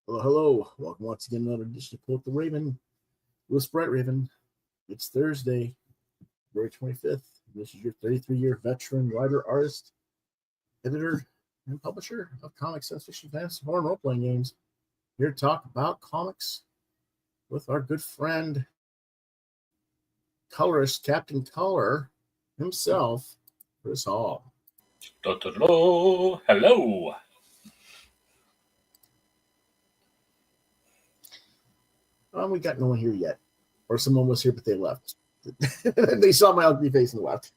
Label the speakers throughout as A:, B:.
A: Hello, hello. Welcome once again to another edition of Quoth the Raven with Sprite Raven. It's Thursday, February 25th. This is your 33-year veteran writer, artist, editor, and publisher of comics, science fiction, fantasy, horror, and role-playing games. Here to talk about comics with our good friend, colorist Captain Color himself, Chris Hall.
B: Hello.
A: We got no one here yet. Or someone was here, but they left. They saw my ugly face and left.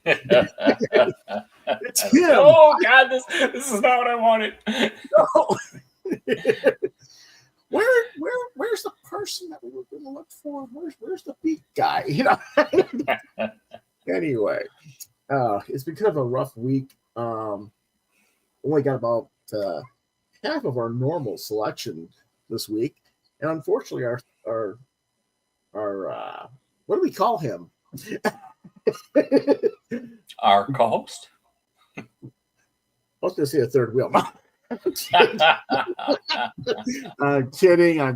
A: It's him.
B: Oh, God, this is not what I wanted.
A: No. Where's the person that we were going to look for? Where's the beat guy? Anyway, it's been kind of a rough week. Only got about half of our normal selection this week. And unfortunately, our what do we call him?
B: Our co-host?
A: I was going to say a third wheel. I'm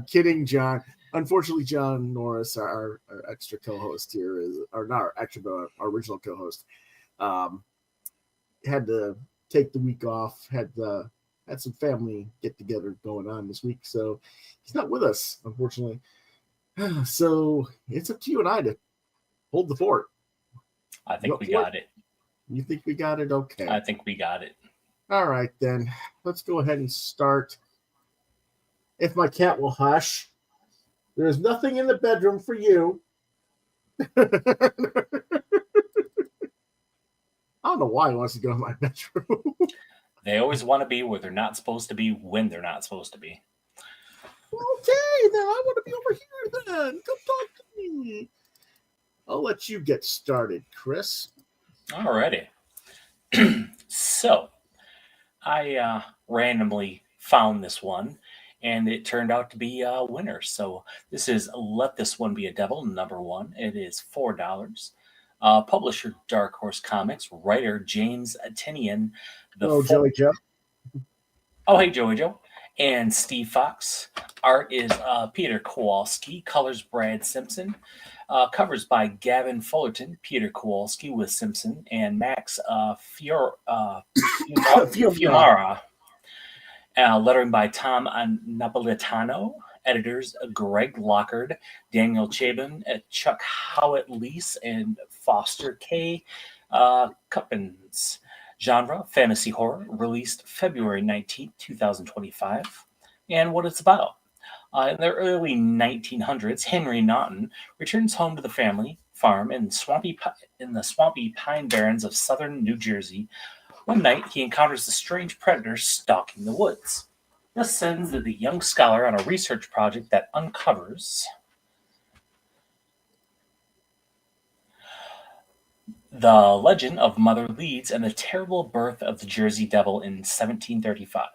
A: kidding, John. Unfortunately, John Norris, our extra co-host here, our original co-host, had to take the week off, had some family get-together going on this week, so he's not with us, unfortunately. So it's up to you and I to hold the fort.
B: I think we got it.
A: You think we got it? Okay.
B: I think we got it.
A: All right, then. Let's go ahead and start. If my cat will hush. There's nothing in the bedroom for you. I don't know why he wants to go in my bedroom.
B: They always want to be where they're not supposed to be when they're not supposed to be.
A: Okay, then I want to be over here then. Come talk to me. I'll let you get started, Chris.
B: Alrighty. So, I randomly found this one, and it turned out to be a winner. So, this is Let This One Be a Devil, #1. It is $4. Publisher Dark Horse Comics, writer James Tinian.
A: Joey Joe.
B: Oh, hey, Joey Joe. And Steve Fox. Art is Peter Kowalski. Colors Brad Simpson. Covers by Gavin Fullerton, Peter Kowalski with Simpson, and Max Fiumara. Lettering by Tom Napolitano. Editors Greg Lockard, Daniel Chabon, Chuck Howitt-Leese, and Foster K. Cuppins. Genre, fantasy horror, released February 19, 2025. And what it's about. In the early 1900s, Henry Naughton returns home to the family farm in the swampy pine barrens of southern New Jersey. One night, he encounters a strange predator stalking the woods. This sends the young scholar on a research project that uncovers the legend of Mother Leeds and the terrible birth of the Jersey Devil in 1735.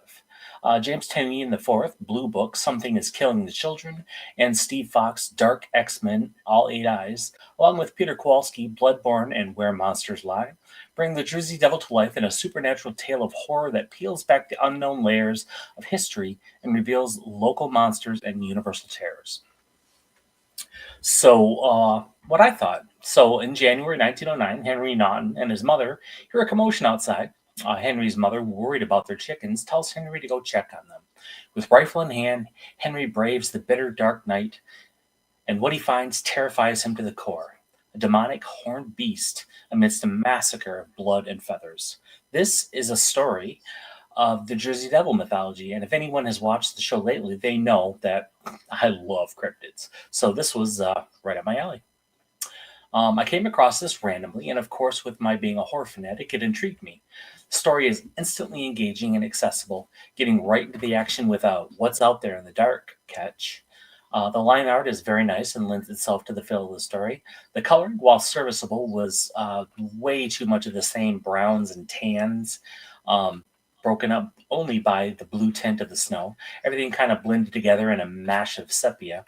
B: James Tinian IV, Blue Book, Something is Killing the Children, and Steve Fox, Dark X-Men, All Eight Eyes, along with Peter Kowalski, Bloodborne, and Where Monsters Lie, bring the Jersey Devil to life in a supernatural tale of horror that peels back the unknown layers of history and reveals local monsters and universal terrors. So, what I thought. So, in January 1909, Henry Naughton and his mother hear a commotion outside. Henry's mother, worried about their chickens, tells Henry to go check on them. With rifle in hand, Henry braves the bitter dark night, and what he finds terrifies him to the core. A demonic horned beast amidst a massacre of blood and feathers. This is a story of the Jersey Devil mythology, and if anyone has watched the show lately, they know that I love cryptids. So this was right up my alley. I came across this randomly, and of course, with my being a horror fanatic, it intrigued me. The story is instantly engaging and accessible, getting right into the action without what's out there in the dark catch. The line art is very nice and lends itself to the feel of the story. The coloring, while serviceable, was way too much of the same browns and tans, broken up only by the blue tint of the snow. Everything kind of blended together in a mash of sepia.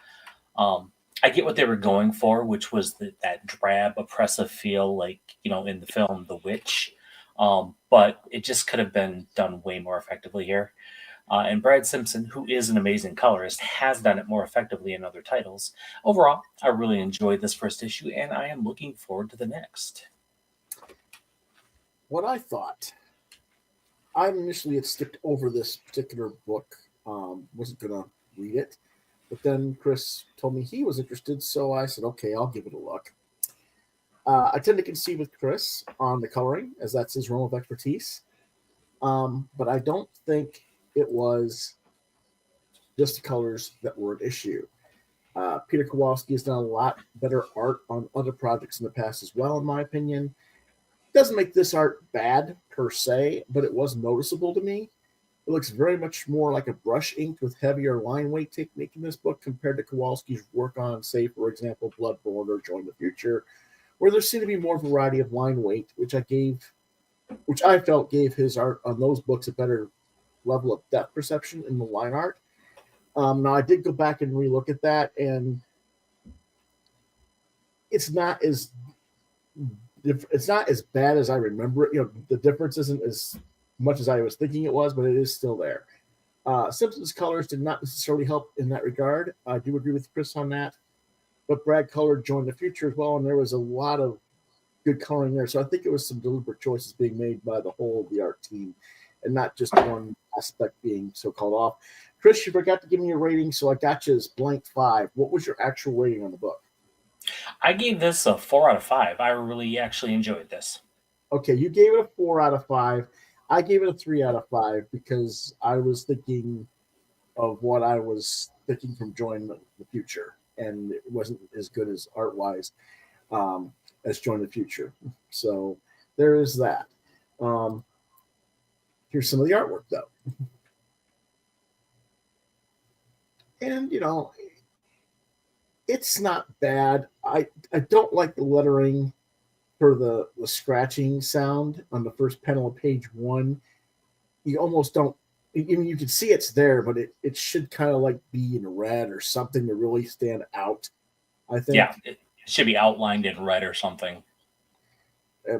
B: I get what they were going for, which was that drab, oppressive feel, like, in the film The Witch. But it just could have been done way more effectively here. And Brad Simpson, who is an amazing colorist, has done it more effectively in other titles. Overall, I really enjoyed this first issue, and I am looking forward to the next.
A: What I thought, I initially had skipped over this particular book, wasn't going to read it. But then Chris told me he was interested, so I said, okay, I'll give it a look. I tend to concede with Chris on the coloring, as that's his realm of expertise. But I don't think it was just the colors that were an issue. Peter Kowalski has done a lot better art on other projects in the past as well, in my opinion. Doesn't make this art bad per se, but it was noticeable to me. It looks very much more like a brush inked with heavier line weight technique in this book compared to Kowalski's work on, say, for example, Bloodborne or Join the Future, where there seemed to be more variety of line weight, which I felt gave his art on those books a better level of depth perception in the line art. Now, I did go back and relook at that, and it's not as bad as I remember it. The difference isn't as much as I was thinking it was, but it is still there. Simpson's colors did not necessarily help in that regard. I do agree with Chris on that. But Brad colored Join the Future as well, and there was a lot of good coloring there. So I think it was some deliberate choices being made by the whole of the art team, and not just one aspect being so called off. Chris, you forgot to give me your rating, so I got you as blank 5. What was your actual rating on the book?
B: I gave this a 4 out of 5. I really actually enjoyed this.
A: Okay, you gave it a 4 out of 5. I gave it a 3 out of 5 because I was thinking of what I was thinking from Join the Future, and it wasn't as good as art-wise as Join the Future. So there is that. Here's some of the artwork, though. And, it's not bad. I don't like the lettering for the scratching sound on the first panel of page 1. You almost don't, you can see it's there, but it should kind of like be in red or something to really stand out, I think.
B: Yeah, it should be outlined in red or something.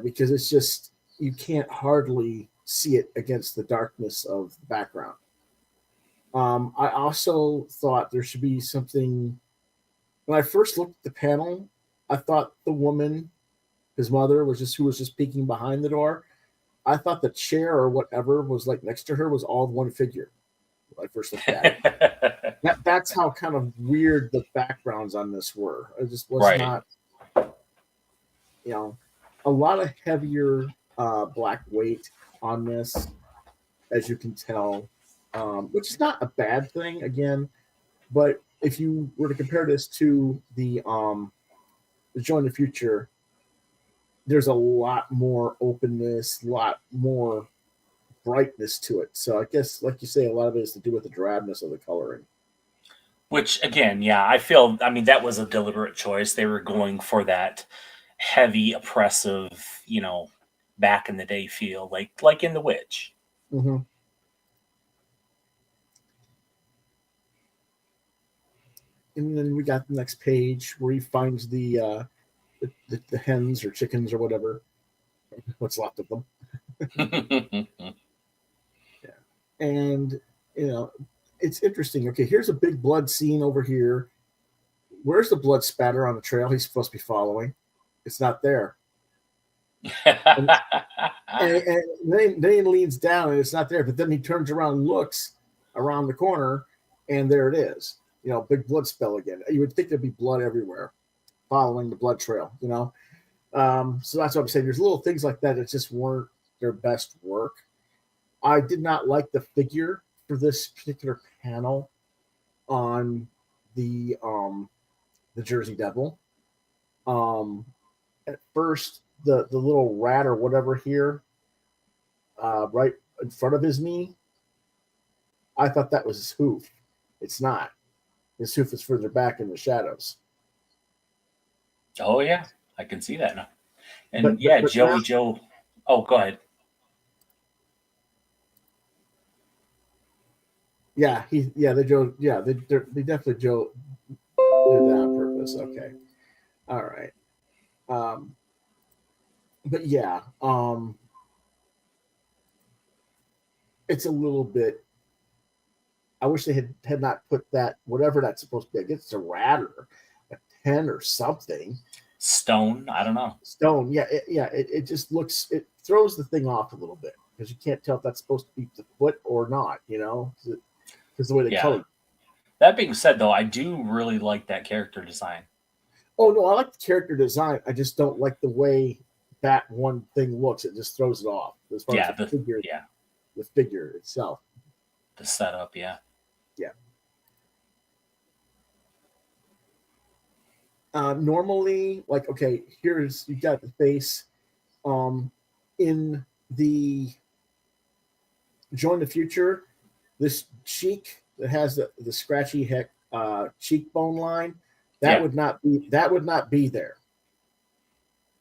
A: Because it's just, you can't hardly see it against the darkness of the background. I also thought there should be something, when I first looked at the panel, I thought the woman, his mother, who was just peeking behind the door. I thought the chair or whatever was like next to her was all one figure when I first looked at it. That's how kind of weird the backgrounds on this were. It just was not, a lot of heavier black weight on this, as you can tell, which is not a bad thing, again. But if you were to compare this to the Join the Future, there's a lot more openness, a lot more brightness to it. So I guess, like you say, a lot of it is to do with the drabness of the coloring.
B: Which, again, yeah, that was a deliberate choice. They were going for that heavy, oppressive, back in the day feel, like in The Witch.
A: Mm-hmm. And then we got the next page where he finds the hens or chickens or whatever, what's left of them. Yeah. And, it's interesting. Okay, here's a big blood scene over here. Where's the blood spatter on the trail he's supposed to be following? It's not there. And, and then he leans down and it's not there, but then he turns around and looks around the corner and there it is. Big blood spill again. You would think there'd be blood everywhere following the blood trail, So that's what I'm saying. There's little things like that that just weren't their best work. I did not like the figure for this particular panel on the Jersey Devil. At first, the little rat or whatever here, right in front of his knee, I thought that was his hoof. It's not. His hoof is further back in the shadows.
B: Oh yeah, I can see that now. And but Joey now, Joe. Oh, go ahead.
A: Yeah, they definitely Joe did that on purpose. Okay, all right. But yeah, it's a little bit. I wish they had not put that, whatever that's supposed to be. I guess it's a rat or a 10 or something.
B: Stone, I don't know.
A: Stone, yeah, it just looks, it throws the thing off a little bit because you can't tell if that's supposed to be the foot or not, because the way they colored.
B: That being said, though, I do really like that character design.
A: Oh no, I like the character design. I just don't like the way that one thing looks. It just throws it off as far as the figure. Yeah, the figure itself.
B: The setup, yeah.
A: Normally, like, okay, you got the face. In the Join the Future, this cheek that has the scratchy cheekbone line, that would not be there,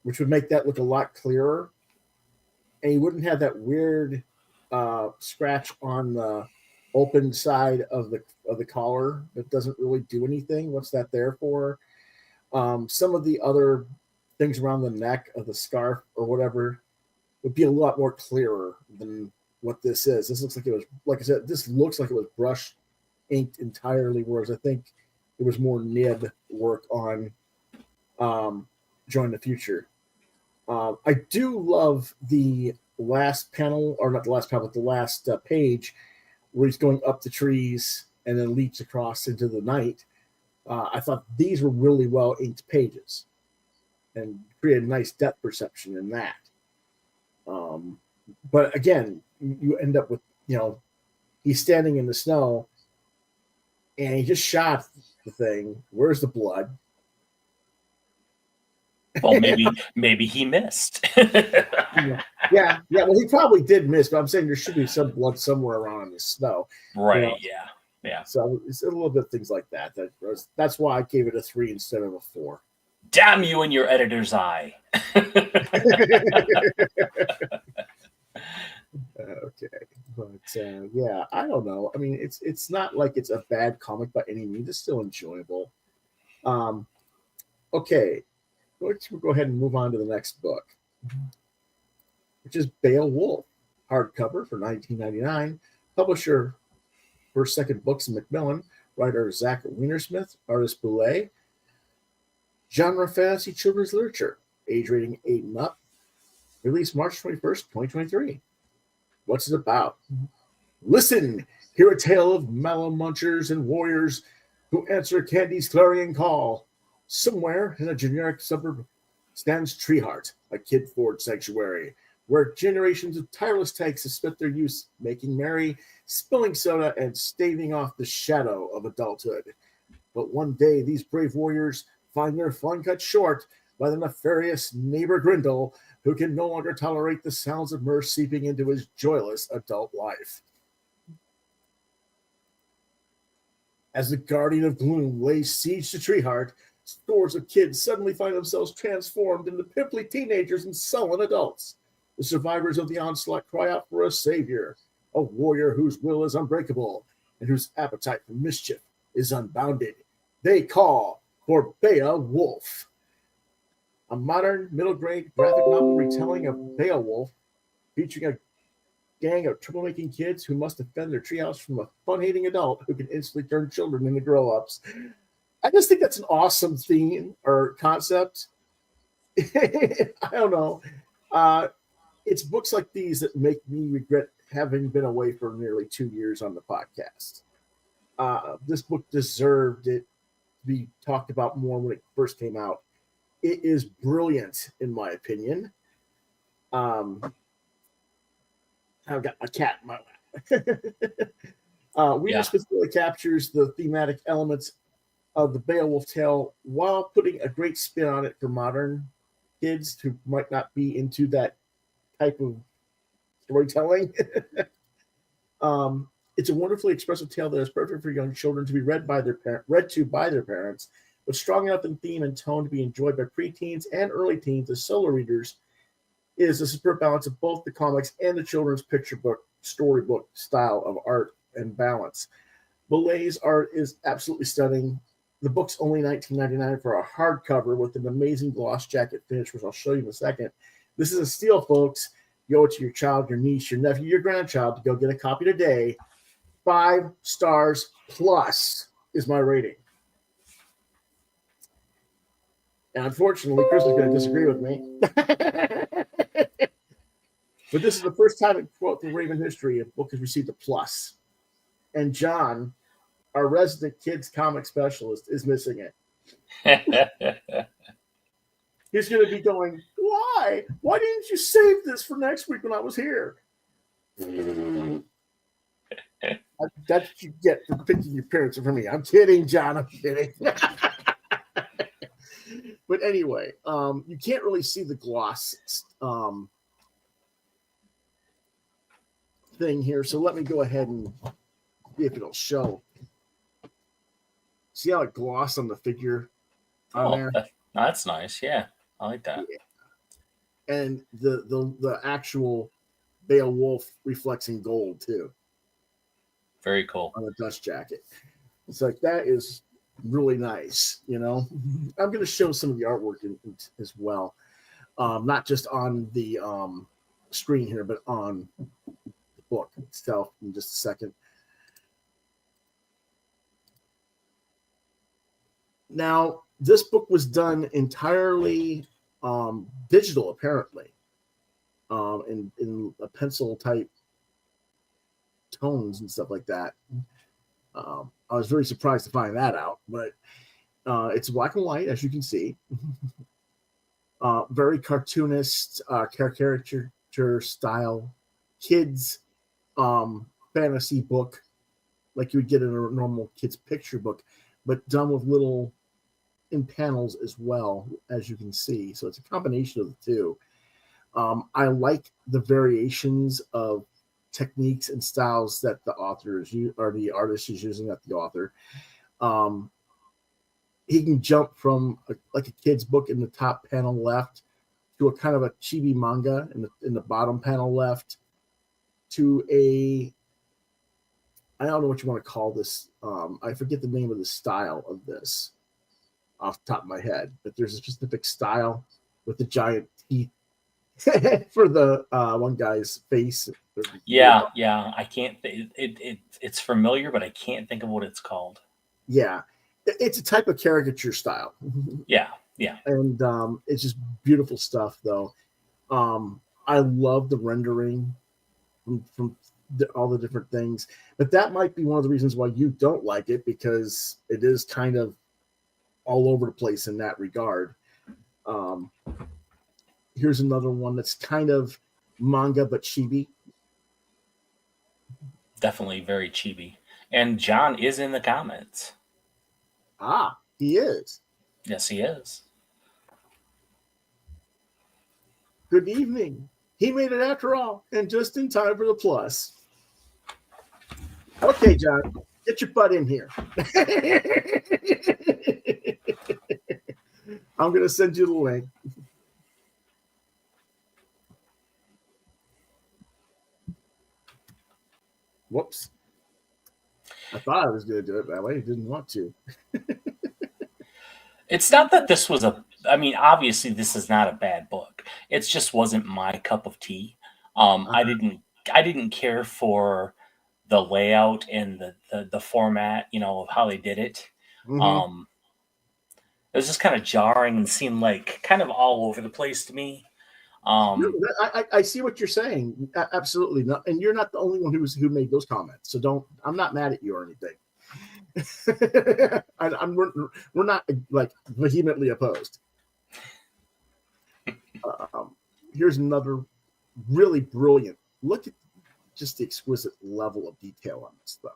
A: which would make that look a lot clearer, and you wouldn't have that weird scratch on the open side of the collar that doesn't really do anything. What's that there for? Some of the other things around the neck of the scarf or whatever would be a lot more clearer than what this is. This looks like it was, like I said, this looks like it was brush inked entirely, whereas I think it was more nib work on Join the Future. I do love the last panel, or not the last panel, but the last page where he's going up the trees and then leaps across into the night. I thought these were really well inked pages and created a nice depth perception in that. But again, you end up with, he's standing in the snow and he just shot the thing. Where's the blood?
B: Well, maybe he missed.
A: Yeah. Well, he probably did miss, but I'm saying there should be some blood somewhere around in the snow.
B: Right. Yeah.
A: So it's a little bit things like that. That's why I gave it a 3 instead of a 4.
B: Damn you and your editor's eye.
A: Okay, but yeah, I don't know. I mean, it's not like it's a bad comic by any means. It's still enjoyable. Okay, let's go ahead and move on to the next book, which is Beowulf, hardcover for $19.99. Publisher First Second Books in Macmillan. Writer Zach Weinersmith. Artist Boulay. Genre fantasy children's literature. Age rating 8 and up. Released March 21st, 2023. What's it about? Listen, hear a tale of mallow munchers and warriors who answer Candy's clarion call. Somewhere in a generic suburb stands Treeheart, a kid-forward sanctuary, where generations of tireless types have spent their youth making merry, spilling soda, and staving off the shadow of adulthood. But one day, these brave warriors find their fun cut short by the nefarious neighbor Grindel, who can no longer tolerate the sounds of mirth seeping into his joyless adult life. As the Guardian of Gloom lays siege to Treeheart, scores of kids suddenly find themselves transformed into pimply teenagers and sullen adults. The survivors of the onslaught cry out for a savior, a warrior whose will is unbreakable and whose appetite for mischief is unbounded. They call for Beowulf, a modern middle-grade graphic novel retelling of Beowulf, featuring a gang of troublemaking kids who must defend their treehouse from a fun-hating adult who can instantly turn children into grow-ups. I just think that's an awesome theme or concept. I don't know. It's books like these that make me regret having been away for nearly 2 years on the podcast. This book deserved it to be talked about more when it first came out. It is brilliant, in my opinion. I've got a cat in my lap. Weir specifically captures the thematic elements of the Beowulf tale while putting a great spin on it for modern kids who might not be into that type of storytelling. It's a wonderfully expressive tale that is perfect for young children to be read by read to by their parents, but strong enough in theme and tone to be enjoyed by preteens and early teens as solo readers. It is a superb balance of both the comics and the children's picture book storybook style of art and balance. Bellay's art is absolutely stunning. The book's only $19.99 for a hardcover with an amazing gloss jacket finish, which I'll show you in a second. This is a steal, folks. You owe it to your child, your niece, your nephew, your grandchild to go get a copy today. 5 stars plus is my rating. And unfortunately, Chris is going to disagree with me. But this is the first time in Quoth the Raven history a book has received a plus. And John, our resident kids comic specialist, is missing it. He's going to be going, why? Why didn't you save this for next week when I was here? That's what you get for picking your parents from me. I'm kidding, John. I'm kidding. But anyway, you can't really see the gloss thing here. So let me go ahead and see if it'll show. See how it gloss on the figure on there?
B: That's nice. Yeah, I like that.
A: Yeah. And the actual Beowulf reflects in gold too.
B: Very cool.
A: On the dust jacket. It's like, that is really nice, you know. I'm going to show some of the artwork as well. Not just on the screen here, but on the book itself in just a second. Now, this book was done entirely digital, apparently, in a pencil type tones and stuff like that. I was very surprised to find that out, but it's black and white, as you can see. Very cartoonist, caricature style, kids fantasy book, like you would get in a normal kid's picture book, but done with little in panels as well, as you can see. So it's a combination of the two. I like the variations of techniques and styles that the author is or the artist is using, at the author. He can jump from like a kid's book in the top panel left to a kind of a chibi manga in the bottom panel left to a, I don't know what you want to call this. I forget the name of the style of this off the top of my head, but there's a specific style with the giant teeth for the one guy's face.
B: Yeah. I can't. It's familiar, but I can't think of what it's called.
A: Yeah, it's a type of caricature style.
B: Yeah.
A: And it's just beautiful stuff, though. I love the rendering from all the different things, but that might be one of the reasons why you don't like it, because it is kind of all over the place in that regard. Here's another one that's kind of manga but chibi.
B: Definitely very chibi. And John is in the comments.
A: Ah, he is.
B: Yes, he is.
A: Good evening. He made it after all, and just in time for the plus. Okay, John, get your butt in here. I'm going to send you the link. Whoops. I thought I was going to do it that way. I didn't want to.
B: It's not that this was obviously this is not a bad book. It just wasn't my cup of tea. I didn't care for the layout and the format, of how they did it.
A: Mm-hmm.
B: It was just kind of jarring and seemed like kind of all over the place to me.
A: No, I see what you're saying. Absolutely not, and you're not the only one who made those comments. So don't. I'm not mad at you or anything. We're not like vehemently opposed. Here's another really brilliant. Look at just the exquisite level of detail on this, though.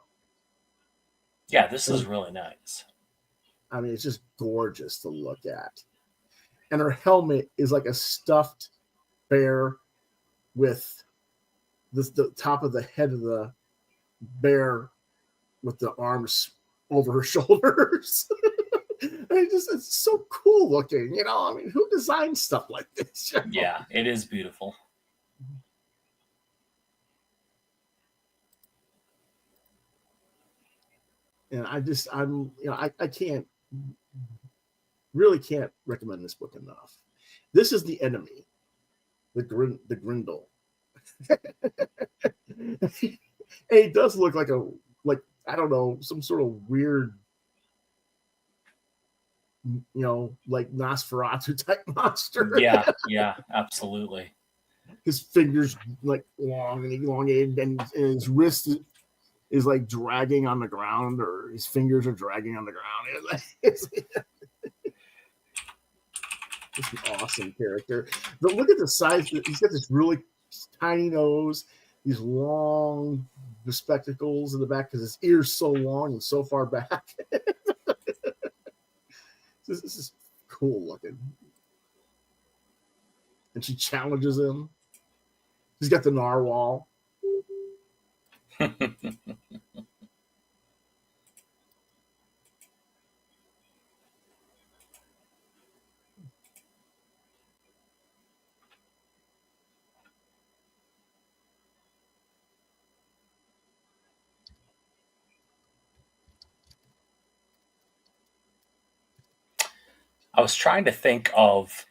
B: Yeah, this is really nice.
A: I mean, it's just gorgeous to look at. And her helmet is like a stuffed bear with the top of the head of the bear with the arms over her shoulders. It's so cool looking, you know. I mean, who designs stuff like this? You know?
B: Yeah, it is beautiful.
A: And I can't recommend this book enough. This is the enemy, the Grindel. And it does look like I don't know, some sort of weird, you know, like Nosferatu type monster.
B: Yeah, absolutely.
A: His fingers like long and elongated, and his wrist is like dragging on the ground, or his fingers are dragging on the ground. It's an awesome character. But look at the size. He's got this really tiny nose, these long spectacles in the back because his ear's so long and so far back. This is cool looking. And she challenges him. He's got the narwhal.
B: I was trying to think of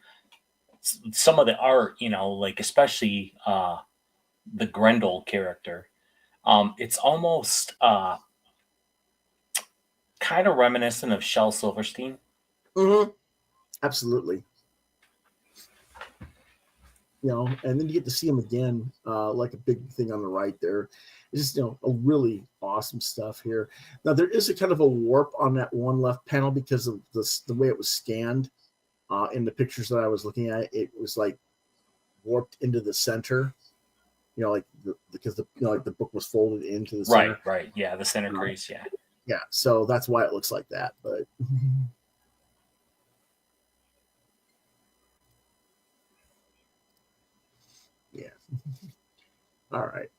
B: some of the art, you know, like especially the Grendel character. It's almost kind of reminiscent of Shel Silverstein.
A: Mm-hmm. Absolutely. You know, and then you get to see him again, like a big thing on the right there. It's just, you know, a really awesome stuff here. Now, there is a kind of a warp on that one left panel because of the way it was scanned in the pictures that I was looking at. It was like warped into the center, you know, like because the like the book was folded into the center.
B: Right. Yeah, the center crease. Yeah.
A: Yeah. So that's why it looks like that. But yeah. All right.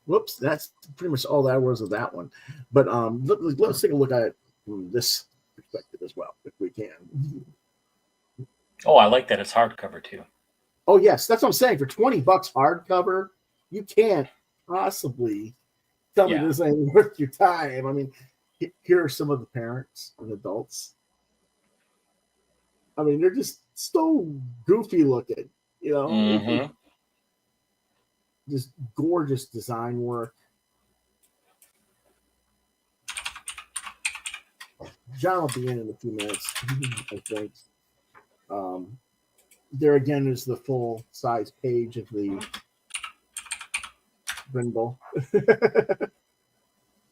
A: Whoops, that's pretty much all that was of that one. But let's take a look at it from this perspective as well, if we can.
B: Oh, I like that it's hardcover too.
A: Oh yes, that's what I'm saying. For $20 hardcover, you can't possibly tell me this ain't worth your time. I mean, here are some of the parents and adults. I mean, they're just so goofy looking, you know.
B: Mm-hmm.
A: Just gorgeous design work. John will be in a few minutes, I think. There again is the full size page of the Brindle.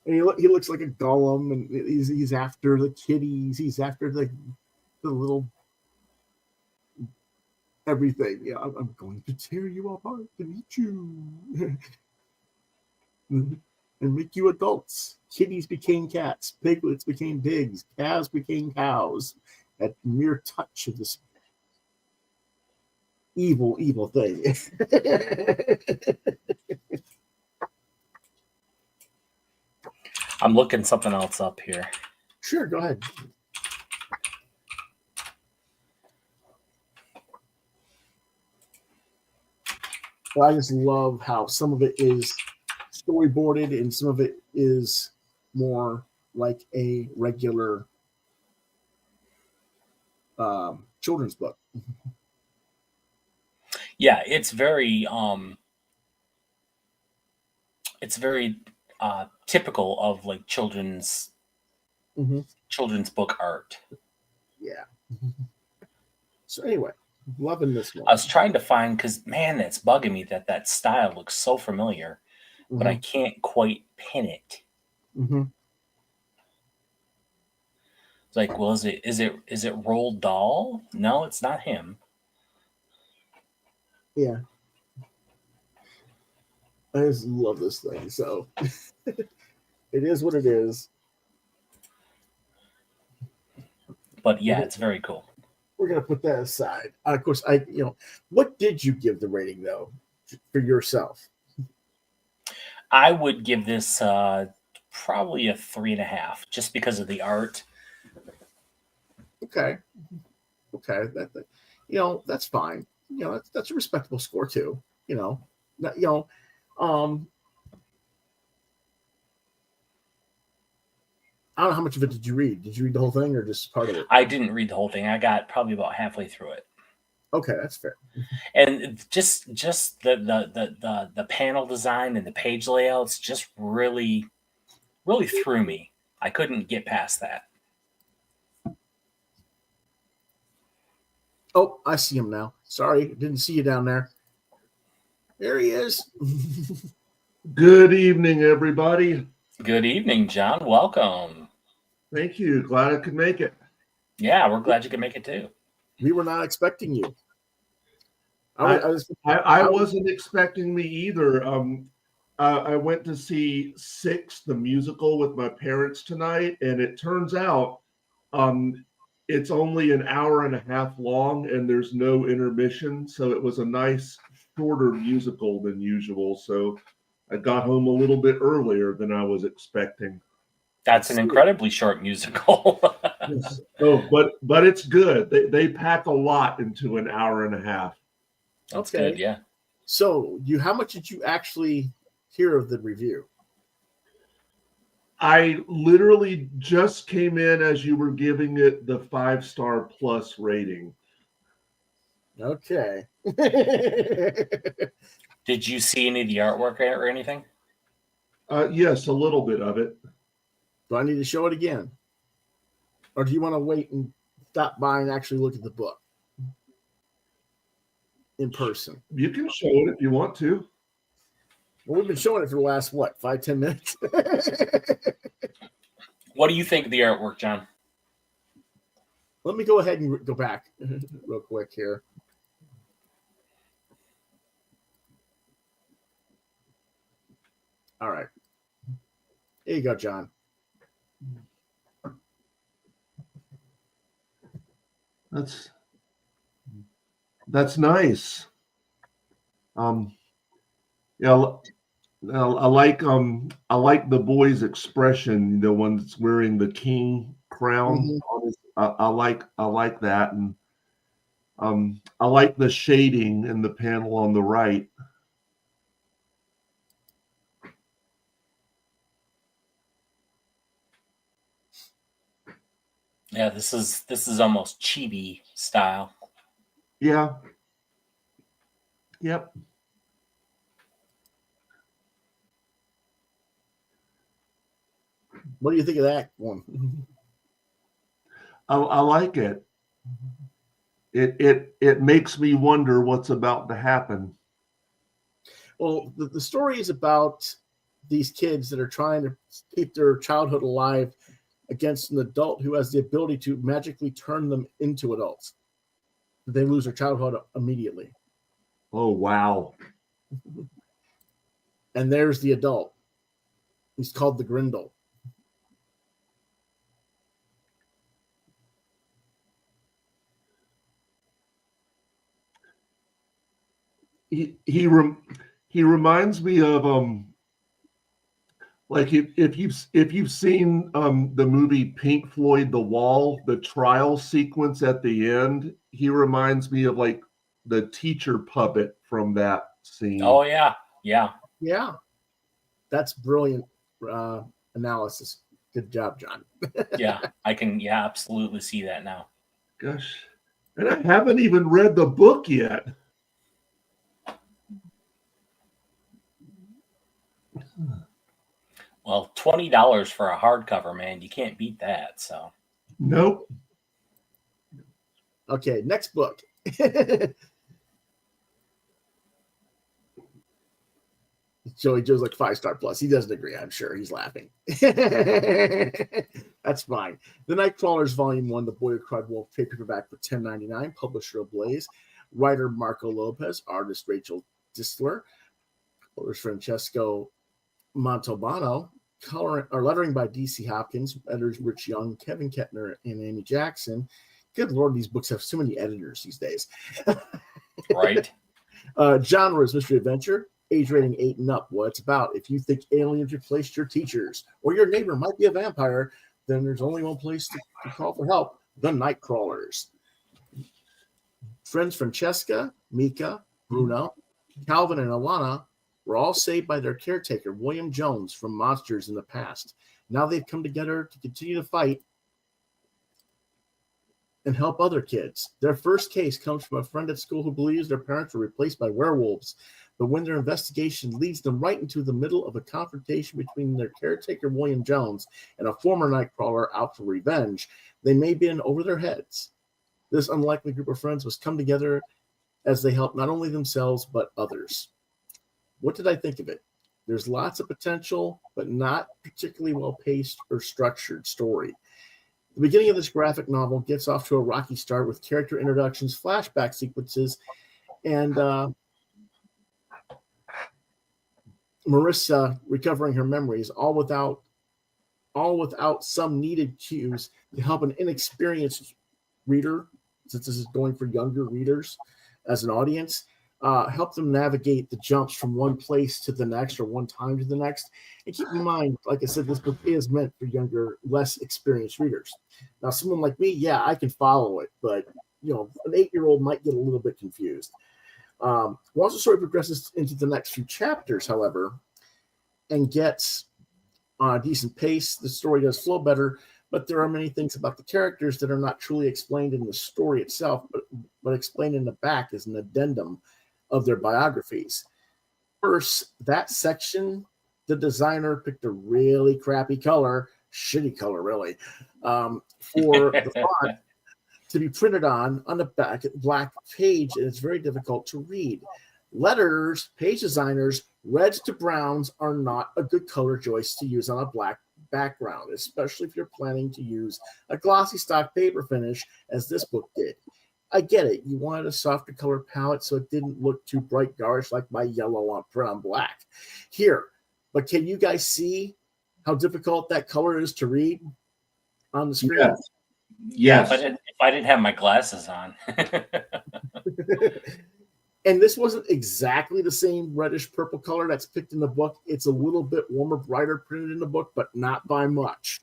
A: And he looks like a golem, and he's after the kitties. He's after the little everything. Yeah, I'm going to tear you apart and eat you. And make you adults. Kitties became cats. Piglets became pigs. Calves became cows. At mere touch of this evil thing.
B: I'm looking something else up here.
A: Sure, go ahead. Well, I just love how some of it is storyboarded and some of it is more like a regular children's book.
B: Yeah, it's very typical of like children's book art.
A: Yeah. So anyway, loving this one.
B: I was trying to find because man, it's bugging me that style looks so familiar, but I can't quite pin it.
A: Mm-hmm.
B: It's like, well, is it Roald Dahl? No, it's not him.
A: Yeah. I just love this thing. So it is what it is.
B: But yeah, it's very cool.
A: We're gonna put that aside. Of course, what did you give the rating though for yourself?
B: I would give this probably a 3.5, just because of the art.
A: Okay, that's fine. That's a respectable score too. I don't know how much of it did you read. Did you read the whole thing or just part of it?
B: I didn't read the whole thing. I got probably about halfway through it.
A: Okay, that's fair.
B: And just the panel design and the page layouts just really threw me. I couldn't get past that.
A: Oh, I see him now. Sorry, didn't see you down there. There he is.
C: Good evening, everybody.
B: Good evening, John. Welcome.
C: Thank you. Glad I could make it.
B: Yeah, we're glad you could make it too.
A: We were not expecting you.
C: I wasn't expecting me either. I went to see Six, the musical, with my parents tonight, and it turns out it's only an hour and a half long, and there's no intermission. So it was a nice, shorter musical than usual. So I got home a little bit earlier than I was expecting.
B: That's an incredibly short musical.
C: Yes. Oh, but it's good. They pack a lot into an hour and a half.
B: That's good, yeah.
A: So, how much did you actually hear of the review?
C: I literally just came in as you were giving it the 5-star plus rating.
A: Okay.
B: Did you see any of the artwork or anything?
C: Yes, a little bit of it.
A: Do I need to show it again? Or do you want to wait and stop by and actually look at the book in person?
C: You can show it if you want to.
A: Well, we've been showing it for the last, 5-10 minutes?
B: What do you think of the artwork, John?
A: Let me go ahead and go back real quick here. All right. Here you go, John.
C: That's nice. Yeah, I like the boy's expression. The one that's wearing the king crown. I like that, and I like the shading in the panel on the right.
B: Yeah, this is almost chibi style.
C: Yeah. Yep.
A: What do you think of that one?
C: I like it. It makes me wonder what's about to happen.
A: Well, the story is about these kids that are trying to keep their childhood alive against an adult who has the ability to magically turn them into adults. They lose their childhood immediately.
C: Oh, wow.
A: And there's the adult. He's called the Grindel.
C: He reminds me of like if you've seen the movie Pink Floyd The Wall, the trial sequence at the end, he reminds me of like the teacher puppet from that scene.
B: Oh yeah.
A: That's brilliant analysis. Good job, John.
B: Yeah, I can absolutely see that now.
C: Gosh, and I haven't even read the book yet.
B: Well, $20 for a hardcover, man. You can't beat that. So.
C: Nope.
A: Okay, next book. Joe's like 5-star plus. He doesn't agree, I'm sure. He's laughing. That's fine. The Nightcrawlers Volume 1, The Boy Who Cried Wolf, trade paperback for $10.99, publisher Blaze, writer Marco Lopez, artist Rachel Disler, colorist Francesco Montalbano, lettering by DC Hopkins, editors Rich Young, Kevin Kettner, and Amy Jackson. Good Lord, these books have so many editors these days.
B: Right.
A: Genres, mystery adventure, age rating 8 and up. What it's about. If you think aliens replaced your teachers or your neighbor might be a vampire, then there's only one place to call for help: the Nightcrawlers. Friends Francesca, Mika, Bruno, Calvin, and Alana were all saved by their caretaker, William Jones, from monsters in the past. Now they've come together to continue to fight and help other kids. Their first case comes from a friend at school who believes their parents were replaced by werewolves. But when their investigation leads them right into the middle of a confrontation between their caretaker, William Jones, and a former Nightcrawler out for revenge, they may be in over their heads. This unlikely group of friends must come together as they help not only themselves, but others. What did I think of it? There's lots of potential, but not particularly well-paced or structured story. The beginning of this graphic novel gets off to a rocky start with character introductions, flashback sequences, and Marissa recovering her memories, all without some needed cues to help an inexperienced reader, since this is going for younger readers as an audience, help them navigate the jumps from one place to the next or one time to the next. And keep in mind, like I said, this book is meant for younger, less experienced readers. Now, someone like me, yeah, I can follow it, but an 8-year-old might get a little bit confused. Once the story progresses into the next few chapters, however, and gets on a decent pace, the story does flow better, but there are many things about the characters that are not truly explained in the story itself, but explained in the back as an addendum of their biographies. First, that section, the designer picked a really crappy color, shitty color really, for the font to be printed on the back black page, and it's very difficult to read. Letters, page designers, reds to browns are not a good color choice to use on a black background, especially if you're planning to use a glossy stock paper finish as this book did. I get it. You wanted a softer color palette so it didn't look too bright garish like my yellow on print on black. Here, but can you guys see how difficult that color is to read on the screen?
C: Yes.
B: Yeah, but if I didn't have my glasses on.
A: And this wasn't exactly the same reddish purple color that's picked in the book. It's a little bit warmer, brighter printed in the book, but not by much.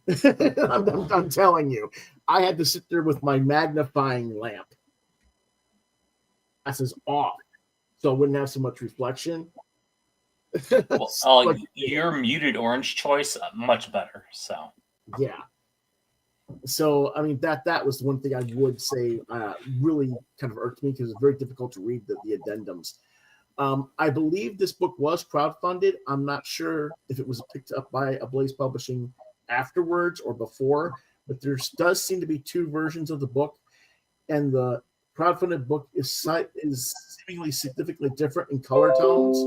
A: I'm telling you, I had to sit there with my magnifying lamp. Glasses off, so I wouldn't have so much reflection.
B: Well, your muted orange choice, much better. So
A: yeah. So I mean that was the one thing I would say really kind of irked me because it's very difficult to read the addendums. I believe this book was crowdfunded. I'm not sure if it was picked up by Blaze Publishing afterwards or before, but there does seem to be 2 versions of the book, and the crowdfunded book is seemingly significantly different in color tones.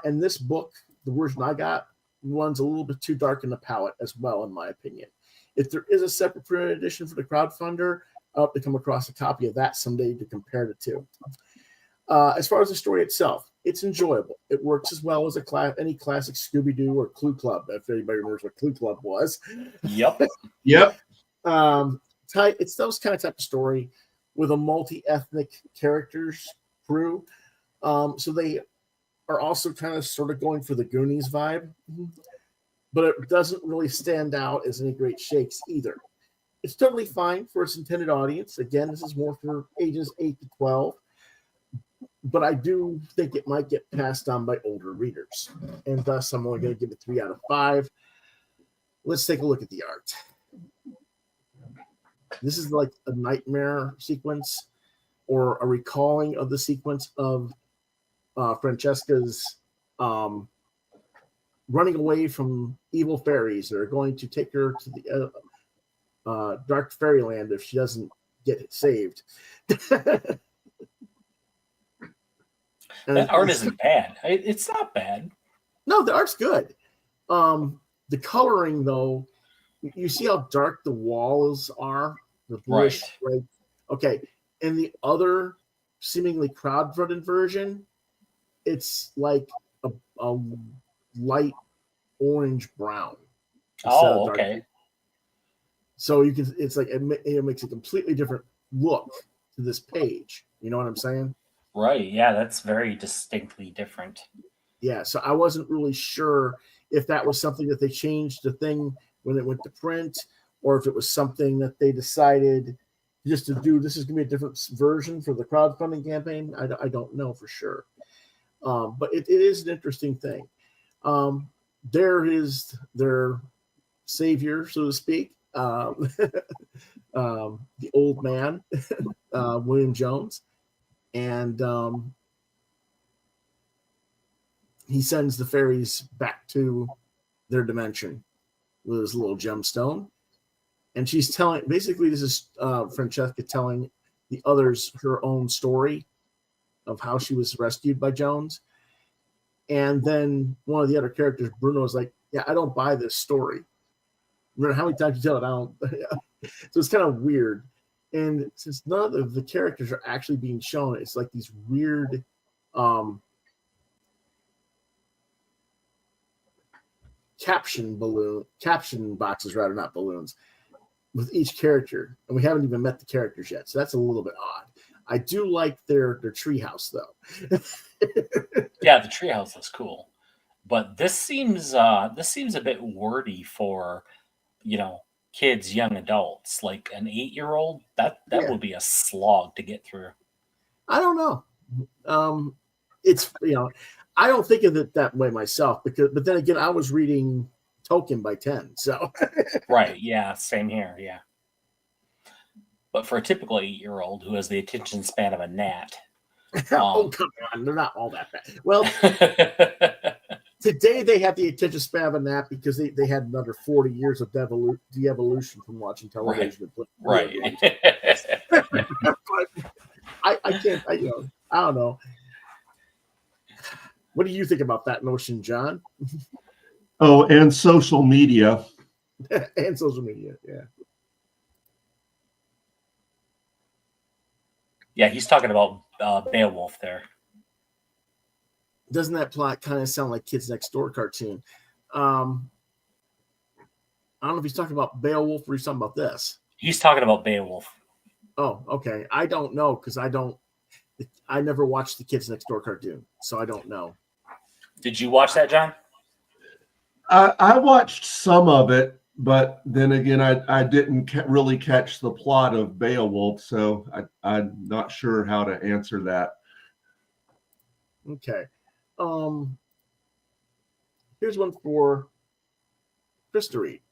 A: And this book, the version I got, runs a little bit too dark in the palette as well, in my opinion. If there is a separate printed edition for the crowdfunder, I'll have to come across a copy of that someday to compare the two. As far as the story itself, it's enjoyable. It works as well as any classic Scooby-Doo or Clue Club, if anybody remembers what Clue Club was.
B: Yep.
A: It's those kind of type of story with a multi-ethnic characters crew. So they are also kind of sort of going for the Goonies vibe, but it doesn't really stand out as any great shakes either. It's totally fine for its intended audience. Again, this is more for ages 8 to 12, but I do think it might get passed on by older readers, and thus I'm only going to give it 3 out of 5. Let's take a look at the art. This is like a nightmare sequence or a recalling of the sequence of Francesca's running away from evil fairies that are going to take her to Dark Fairyland if she doesn't get it saved.
B: That art isn't bad. It's not bad.
A: No, the art's good. The coloring, though, you see how dark the walls are? The bluish, right? Okay. And the other seemingly crowdfunded version, it's like a light orange brown.
B: Oh, okay.
A: So you can, it's like, it makes a completely different look to this page. You know what I'm saying?
B: Right. Yeah, that's very distinctly different.
A: Yeah. So I wasn't really sure if that was something that they changed the thing when it went to print, or if it was something that they decided just to do. This is going to be a different version for the crowdfunding campaign. I don't know for sure. But it is an interesting thing. There is their savior, so to speak, the old man, William Jones, and he sends the fairies back to their dimension with his little gemstone. And she's telling, basically, this is Francesca telling the others her own story of how she was rescued by Jones. And then one of the other characters, Bruno, is like, yeah, I don't buy this story. No matter how many times you tell it, I don't. So it's kind of weird. And since none of the characters are actually being shown, it's like these weird caption boxes, rather, not balloons, with each character. And we haven't even met the characters yet. So that's a little bit odd. I do like their treehouse, though.
B: Yeah, the treehouse looks cool. But this seems a bit wordy for, kids, young adults. Like an 8-year-old, that would be a slog to get through.
A: I don't know. It's, I don't think of it that way myself, but then again, I was reading Tolkien by 10, so.
B: Right, yeah, same here, yeah. But for a typical 8-year-old who has the attention span of a gnat.
A: Oh, come on, they're not all that bad. Well, today they have the attention span of a gnat because they had another 40 years of de-evolution from watching television.
B: Right.
A: I can't, I don't know. What do you think about that notion, John?
C: Oh, and social media.
A: And social media, yeah.
B: Yeah, he's talking about Beowulf there.
A: Doesn't that plot kind of sound like Kids Next Door cartoon? I don't know if he's talking about Beowulf or he's talking about this.
B: He's talking about Beowulf.
A: Oh, okay. I don't know because I never watched the Kids Next Door cartoon, so I don't know.
B: Did you watch that, John?
C: I watched some of it, but then again, I didn't really catch the plot of Beowulf, so I'm not sure how to answer that.
A: Okay. Here's one for Chris to read.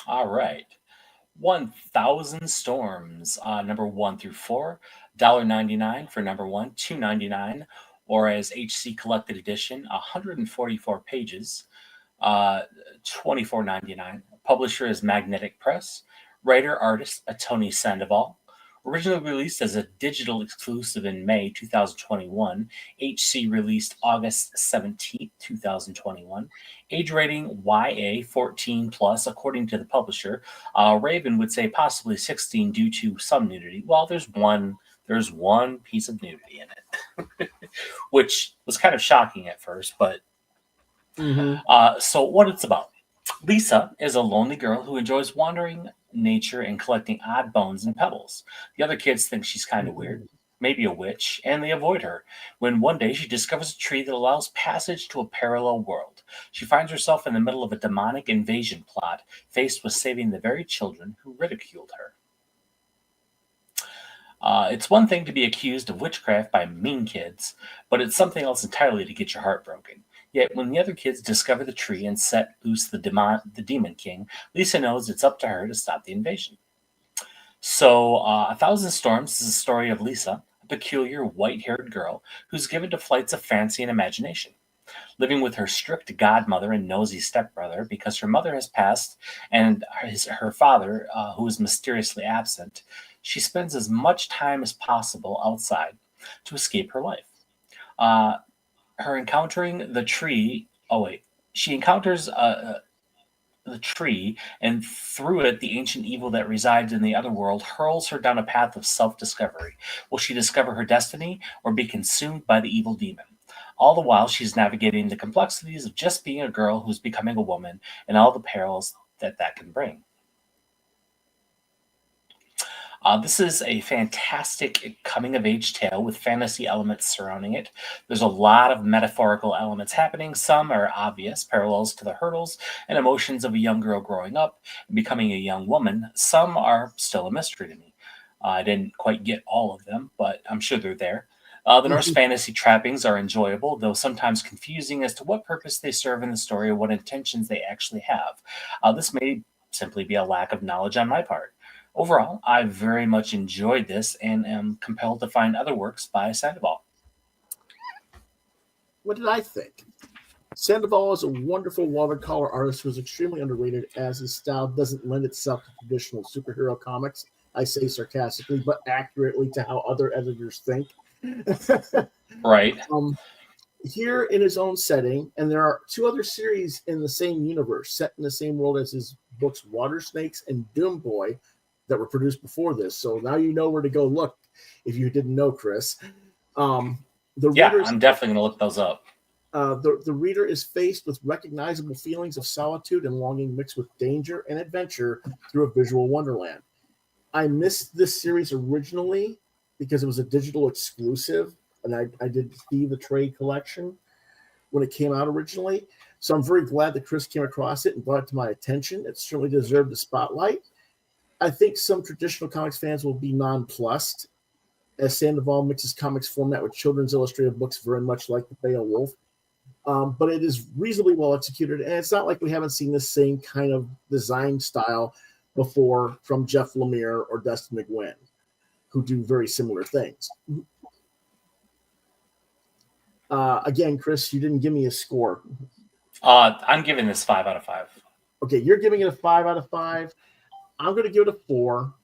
B: All right. 1,000 Storms, number 1 through 4, $1.99 for number 1, $2.99, or as HC Collected Edition, 144 pages, $24.99. Publisher is Magnetic Press. Writer artist Tony Sandoval. Originally released as a digital exclusive in May 2021, HC released August 17, 2021. Age rating YA 14 plus, according to the publisher. Raven would say possibly 16 due to some nudity. Well, there's one piece of nudity in it, which was kind of shocking at first, but so what it's about. Lisa is a lonely girl who enjoys wandering nature and collecting odd bones and pebbles. The other kids think she's kind of weird, maybe a witch, and they avoid her. When one day she discovers a tree that allows passage to a parallel world, she finds herself in the middle of a demonic invasion plot, faced with saving the very children who ridiculed her. It's one thing to be accused of witchcraft by mean kids, but it's something else entirely to get your heart broken. Yet when the other kids discover the tree and set loose the Demon King, Lisa knows it's up to her to stop the invasion. So, 1,000 Storms is a story of Lisa, a peculiar white-haired girl who's given to flights of fancy and imagination. living with her strict godmother and nosy stepbrother because her mother has passed and her father, who is mysteriously absent. She spends as much time as possible outside to escape her life. Uh, her encountering the tree. Oh wait, she encounters the tree, and through it, the ancient evil that resides in the other world hurls her down a path of self-discovery. Will she discover her destiny or be consumed by the evil demon? All the while, she's navigating the complexities of just being a girl who's becoming a woman and all the perils that can bring. This is a fantastic coming-of-age tale with fantasy elements surrounding it. There's a lot of metaphorical elements happening. Some are obvious parallels to the hurdles and emotions of a young girl growing up and becoming a young woman. Some are still a mystery to me. I didn't quite get all of them, but I'm sure they're there. The Norse fantasy trappings are enjoyable, though sometimes confusing as to what purpose they serve in the story or what intentions they actually have. This may simply be a lack of knowledge on my part. Overall, I very much enjoyed this and am compelled to find other works by Sandoval.
A: What did I think? Sandoval is a wonderful watercolor artist who is extremely underrated, as his style doesn't lend itself to traditional superhero comics. I say sarcastically, but accurately to how other editors think.
B: Right.
A: Here in his own setting, and there are two other series in the same universe, set in the same world as his books Water Snakes and Doom Boy, that were produced before this. So now you know where to go look if you didn't know, Chris.
B: I'm definitely going to look those up.
A: The reader is faced with recognizable feelings of solitude and longing mixed with danger and adventure through a visual wonderland. I missed this series originally because it was a digital exclusive, and I did see the trade collection when it came out originally. So I'm very glad that Chris came across it and brought it to my attention. It certainly deserved the spotlight. I think some traditional comics fans will be nonplussed, as Sandoval mixes comics format with children's illustrated books very much like the Beowulf. But it is reasonably well executed, and it's not like we haven't seen the same kind of design style before from Jeff Lemire or Dustin McGuinn, who do very similar things. Again, Chris, you didn't give me a score.
B: I'm giving this 5 out of 5.
A: Okay, you're giving it a 5 out of 5. I'm going to give it a 4.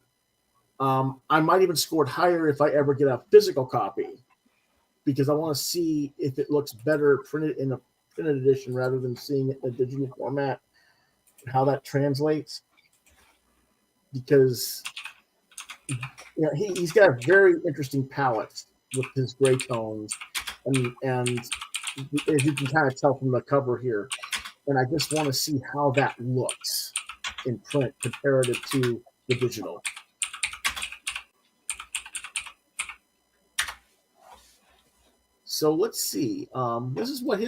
A: I might even score it higher if I ever get a physical copy, because I want to see if it looks better printed in a printed edition rather than seeing it in a digital format, how that translates. Because he's got a very interesting palette with his gray tones, and as you can kind of tell from the cover here, and I just want to see how that looks in print comparative to the digital. So let's see. This is what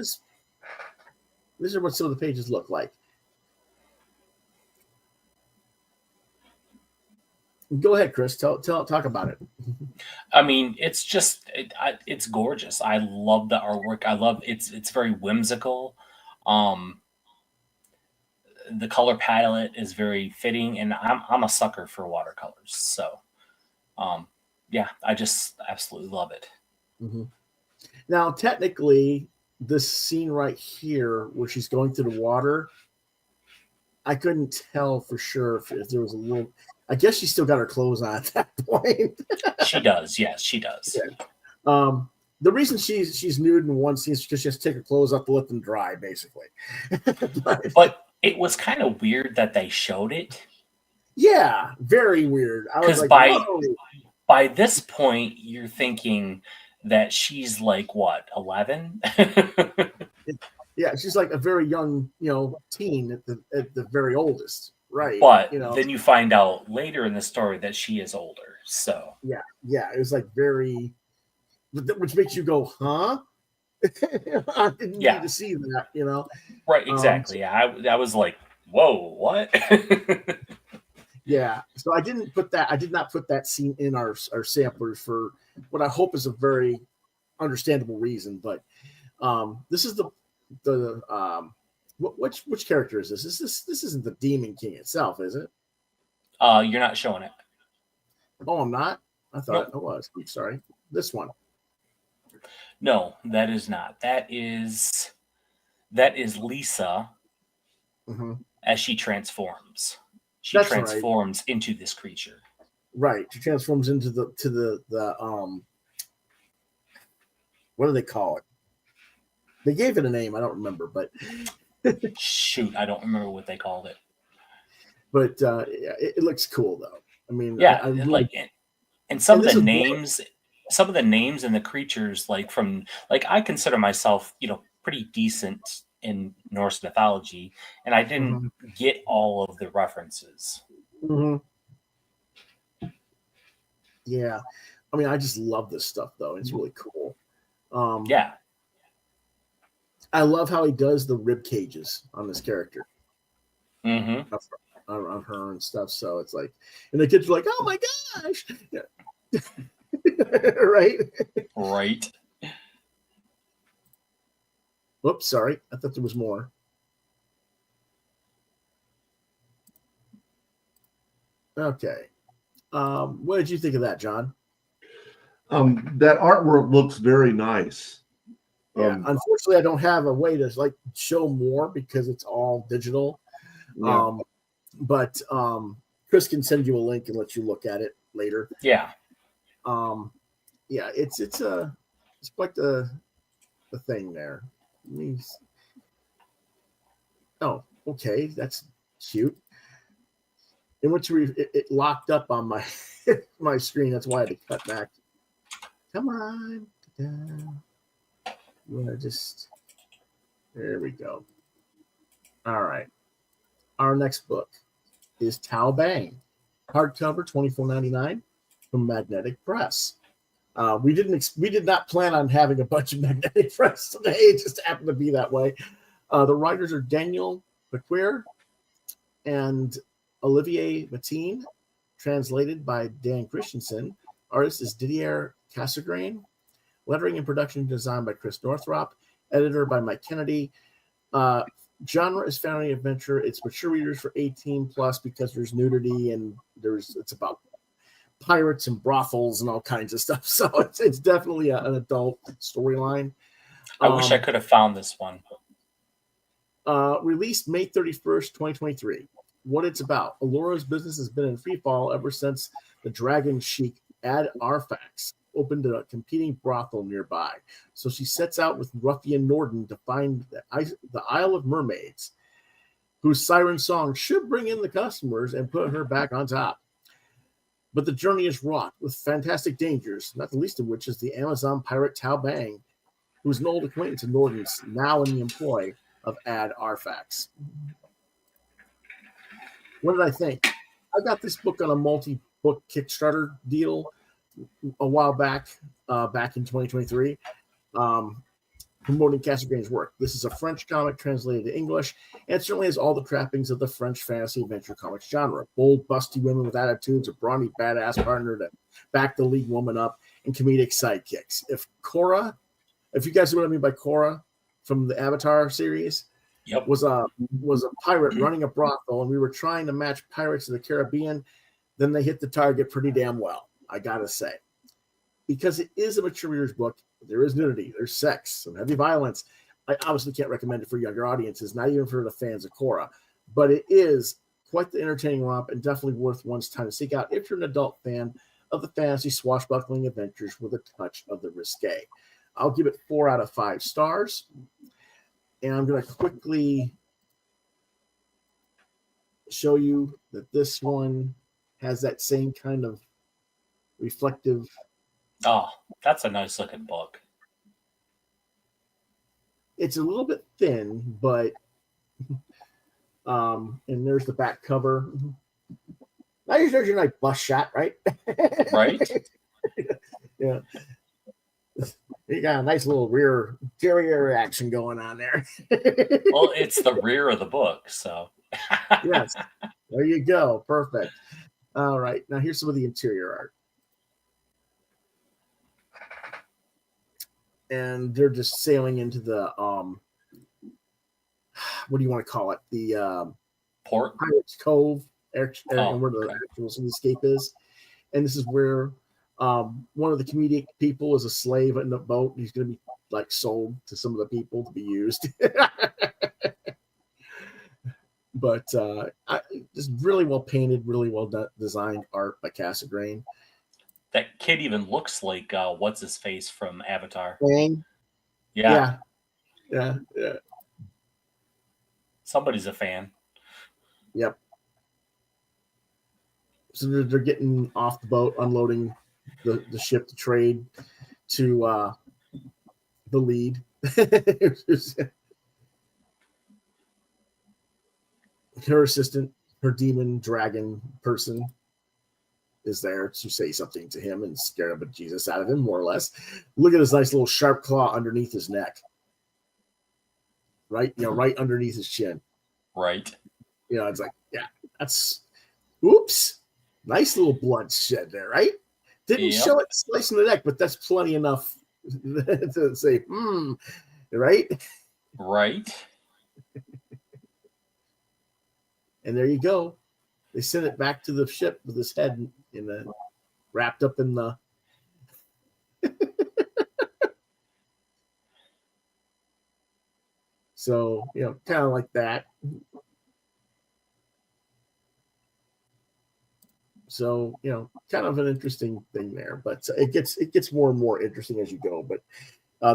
A: some of the pages look like. Go ahead, Chris. Talk about it.
B: I mean, it's just it's gorgeous. I love the artwork. I love it's very whimsical. The color palette is very fitting, and I'm a sucker for watercolors. So, I just absolutely love it.
A: Mm-hmm. Now, technically, this scene right here, where she's going through the water, I couldn't tell for sure if there was a little. I guess she still got her clothes on at that point.
B: She does, yes, she does.
A: Yeah. The reason she's nude in one scene is because she has to take her clothes off to let them dry, basically.
B: But it was kind of weird that they showed it.
A: Yeah, very weird. I was like,
B: by this point, you're thinking that she's like what, 11?
A: Yeah, she's like a very young, teen at the very oldest, right?
B: But then you find out later in the story that she is older. So
A: yeah, it was like very, which makes you go, huh? I didn't need to see that,
B: Right, exactly. I was like, whoa, what?
A: Yeah, so I did not put that scene in our samplers for what I hope is a very understandable reason. But this is which character is this? This isn't the Demon King itself, is it?
B: You're not showing it.
A: Oh, I'm not. I thought it was. I'm sorry. This one.
B: No, that is not. That is That is Lisa
A: Mm-hmm.
B: as she transforms. She
A: That's
B: transforms into this creature.
A: Right. She transforms into the what do they call it? They gave it a name. I don't remember, but
B: Shoot, I don't remember what they called it.
A: But it looks cool though. I mean,
B: Yeah,
A: I really,
B: like, and some
A: and
B: of
A: this
B: the
A: is
B: names, some of the names and the creatures, like from, like, I consider myself, pretty decent in Norse mythology, and I didn't get all of the references.
A: Mm-hmm. Yeah, I mean, I just love this stuff though. It's really cool.
B: Yeah.
A: I love how he does the rib cages on this character.
B: Mm-hmm.
A: On her and stuff. So it's like, and the kids are like, "Oh my gosh!" Yeah. Right.
B: Right.
A: Whoops, sorry. I thought there was more. Okay. What did you think of that, John?
C: That artwork looks very nice.
A: Yeah. Unfortunately, I don't have a way to like show more because it's all digital.
C: Yeah.
A: But Chris can send you a link and let you look at it later.
B: Yeah.
A: Yeah, it's quite the thing there. Oh, okay, that's cute. In which it locked up on my my screen. That's why I had to cut back. Come on. You want to just... There we go. All right. Our next book is Tao Bang, hardcover, $24.99 from Magnetic Press. We did not plan on having a bunch of Magnetic Press today. It just happened to be that way. The writers are Daniel Bequer and Olivier Mateen, translated by Dan Christensen. Artist is Didier Cassegrain. Lettering and production design by Chris Northrop. Editor by Mike Kennedy. Genre is family adventure. It's mature readers for 18 plus because there's nudity and it's about pirates and brothels and all kinds of stuff. So it's definitely an adult storyline.
B: I wish I could have found this one.
A: Released May 31st, 2023. What it's about. Alora's business has been in free fall ever since the dragon chic Ad Arfax opened a competing brothel nearby. So she sets out with ruffian Norden to find the Isle of Mermaids, whose siren song should bring in the customers and put her back on top. But the journey is wrought with fantastic dangers, not the least of which is the Amazon pirate Tao Bang, who is an old acquaintance of Norden's, now in the employ of Ad Arfax. What did I think? I got this book on a multi-book Kickstarter deal a while back in 2023, promoting Cassegrain's work. This is a French comic translated to English, and it certainly has all the trappings of the French fantasy adventure comics genre. Bold, busty women with attitudes, a brawny, badass partner to back the lead woman up, and comedic sidekicks. If you guys know what I mean by Korra from the Avatar series,
B: Yep.
A: was a pirate running a brothel, and we were trying to match Pirates of the Caribbean, then they hit the target pretty damn well, I gotta say. Because it is a mature reader's book, there is nudity, there's sex, some heavy violence. I obviously can't recommend it for younger audiences, not even for the fans of Korra, but it is quite the entertaining romp and definitely worth one's time to seek out if you're an adult fan of the fantasy swashbuckling adventures with a touch of the risque. I'll give it 4 out of 5 stars. And I'm going to quickly show you that this one has that same kind of reflective.
B: Oh, that's a nice looking book.
A: It's a little bit thin, but and there's the back cover. Now there's your nice bust shot, right?
B: Right?
A: Yeah. You got a nice little rear derriere action going on there.
B: Well, it's the rear of the book, so.
A: Yes. There you go. Perfect. All right. Now here's some of the interior art. And they're just sailing into the what do you want to call it? The
B: Port?
A: Pirates Cove, and where the actual escape is. And this is where One of the comedic people is a slave in the boat. He's going to be like sold to some of the people to be used. But just really well painted, really well designed art by Casagrane.
B: That kid even looks like what's his face from Avatar.
A: Dang.
B: Yeah.
A: Yeah.
B: Somebody's a fan.
A: Yep. So they're getting off the boat, unloading the ship to trade to the lead. Her assistant, her demon dragon person, is there to say something to him and scare a bejesus out of him, more or less. Look at his nice little sharp claw underneath his neck. Right? Right underneath his chin.
B: Right.
A: It's like, yeah, that's oops. Nice little blood shed there, right? Didn't show it slicing the neck, but that's plenty enough to say, right?
B: Right.
A: And there you go. They sent it back to the ship with his head wrapped up in the. So, kind of like that. So, kind of an interesting thing there, but it gets more and more interesting as you go. But